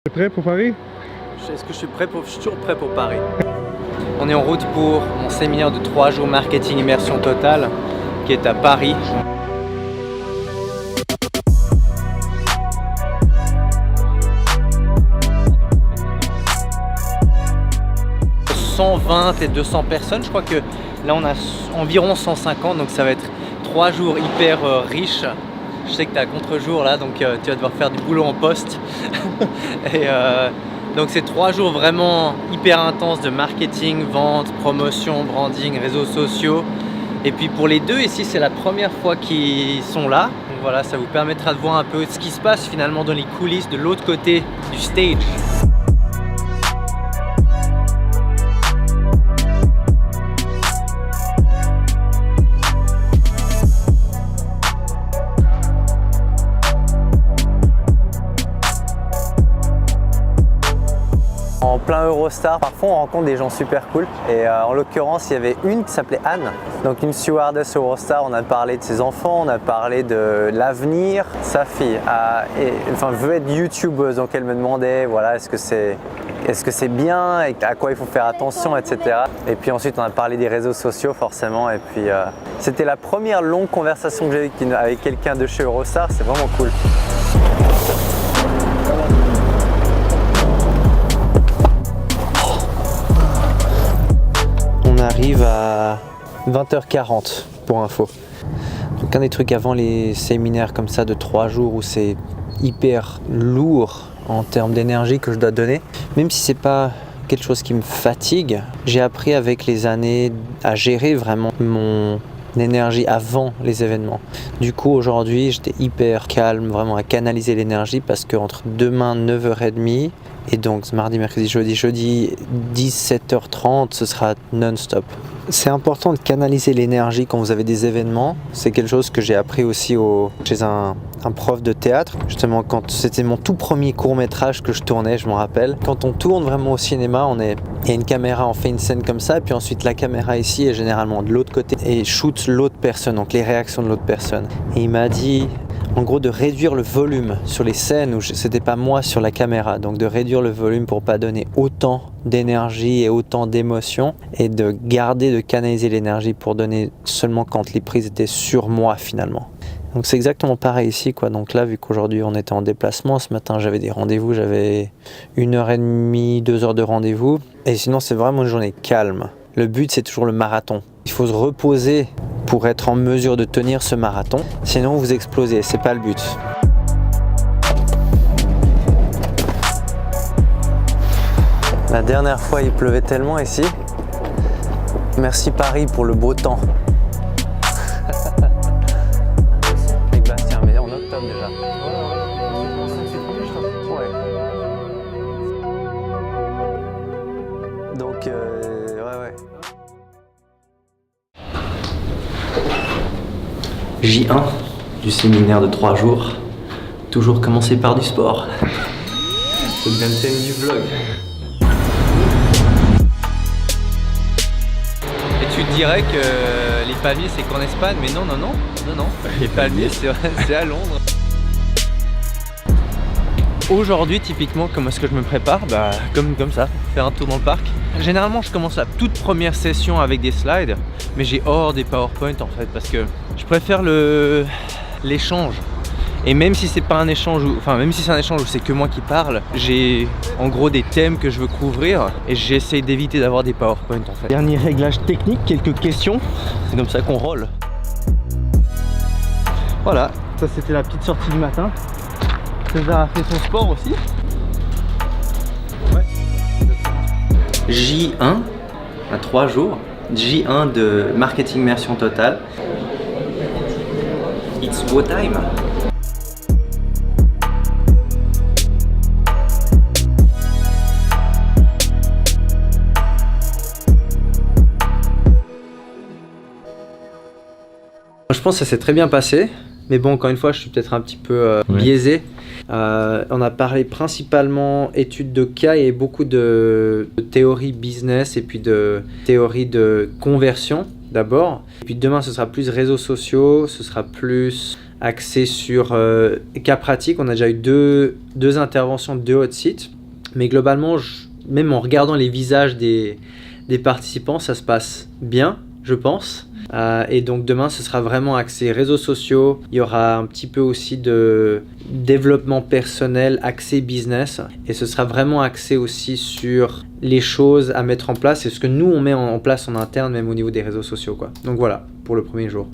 T'es prêt pour Paris? Est-ce que je suis prêt pour... Je suis toujours prêt pour Paris. On est en route pour mon séminaire de 3 jours marketing immersion totale qui est à Paris. « 120 et 200 personnes, je crois que là on a environ 150, donc ça va être 3 jours hyper riches. Je sais que tu es à contre-jour là, donc tu vas devoir faire du boulot en poste. Et donc c'est 3 jours vraiment hyper intenses de marketing, vente, promotion, branding, réseaux sociaux. Et puis pour les deux ici, c'est la première fois qu'ils sont là. Donc voilà, ça vous permettra de voir un peu ce qui se passe finalement dans les coulisses de l'autre côté du stage. En plein Eurostar, parfois on rencontre des gens super cool et en l'occurrence il y avait une qui s'appelait Anne, donc une stewardess Eurostar. On a parlé de ses enfants, on a parlé de l'avenir. Sa fille veut être youtubeuse, donc elle me demandait voilà, est-ce que c'est bien et à quoi il faut faire attention, etc. Et puis ensuite on a parlé des réseaux sociaux forcément, et puis c'était la première longue conversation que j'ai eue avec quelqu'un de chez Eurostar. C'est vraiment cool. On arrive à 20h40 pour info. Donc un des trucs avant les séminaires comme ça de 3 jours où c'est hyper lourd en termes d'énergie que je dois donner, même si c'est pas quelque chose qui me fatigue, j'ai appris avec les années à gérer vraiment mon énergie avant les événements. Du coup aujourd'hui j'étais hyper calme, vraiment à canaliser l'énergie, parce que entre demain 9h30 et donc mardi, mercredi, jeudi 17h30, ce sera non-stop. C'est important de canaliser l'énergie quand vous avez des événements. C'est quelque chose que j'ai appris aussi chez un prof de théâtre. Justement, quand c'était mon tout premier court-métrage que je tournais, je me rappelle. Quand on tourne vraiment au cinéma, il y a une caméra, on fait une scène comme ça, et puis ensuite la caméra ici est généralement de l'autre côté et shoot l'autre personne, donc les réactions de l'autre personne. Et il m'a dit, en gros, de réduire le volume sur les scènes où c'était pas moi sur la caméra, donc de réduire le volume pour pas donner autant d'énergie et autant d'émotion, et de canaliser l'énergie pour donner seulement quand les prises étaient sur moi finalement. Donc c'est exactement pareil ici, quoi. Donc là, vu qu'aujourd'hui on était en déplacement, ce matin j'avais des rendez-vous, j'avais 1h30, 2h de rendez-vous, et sinon c'est vraiment une journée calme. Le but c'est toujours le marathon. Il faut se reposer pour être en mesure de tenir ce marathon, sinon vous explosez, c'est pas le but. La dernière fois il pleuvait tellement ici. Merci Paris pour le beau temps. Avec Bastien, mais en octobre déjà. Ouais. Donc ouais. J1 du séminaire de 3 jours. Toujours commencer par du sport. C'est le même thème du vlog. Et tu te dirais que les palmiers c'est qu'en Espagne, mais non. Les palmiers c'est à Londres. Aujourd'hui typiquement, comment est-ce que je me prépare? Comme ça, faire un tour dans le parc. Généralement je commence la toute première session avec des slides, mais j'ai hors des PowerPoint en fait, parce que je préfère l'échange. Et même si c'est pas un échange, même si c'est un échange où c'est que moi qui parle, j'ai en gros des thèmes que je veux couvrir et j'essaie d'éviter d'avoir des PowerPoint en fait. Dernier réglage technique, quelques questions, c'est comme ça qu'on roll. Voilà, ça c'était la petite sortie du matin. César a fait son sport aussi. Ouais. J1 à 3 jours, J1 de marketing immersion totale. It's go time. Je pense que ça s'est très bien passé, mais bon, encore une fois, je suis peut-être un petit peu biaisé. On a parlé principalement études de cas et beaucoup de théorie business et puis de théorie de conversion d'abord. Et puis demain, ce sera plus réseaux sociaux, ce sera plus axé sur cas pratiques. On a déjà eu deux interventions, 2 hot seats. Mais globalement, même en regardant les visages des participants, ça se passe bien, je pense. Et donc demain, ce sera vraiment axé réseaux sociaux. Il y aura un petit peu aussi de développement personnel, axé business. Et ce sera vraiment axé aussi sur les choses à mettre en place et ce que nous, on met en place en interne, même au niveau des réseaux sociaux, quoi. Donc voilà, pour le premier jour.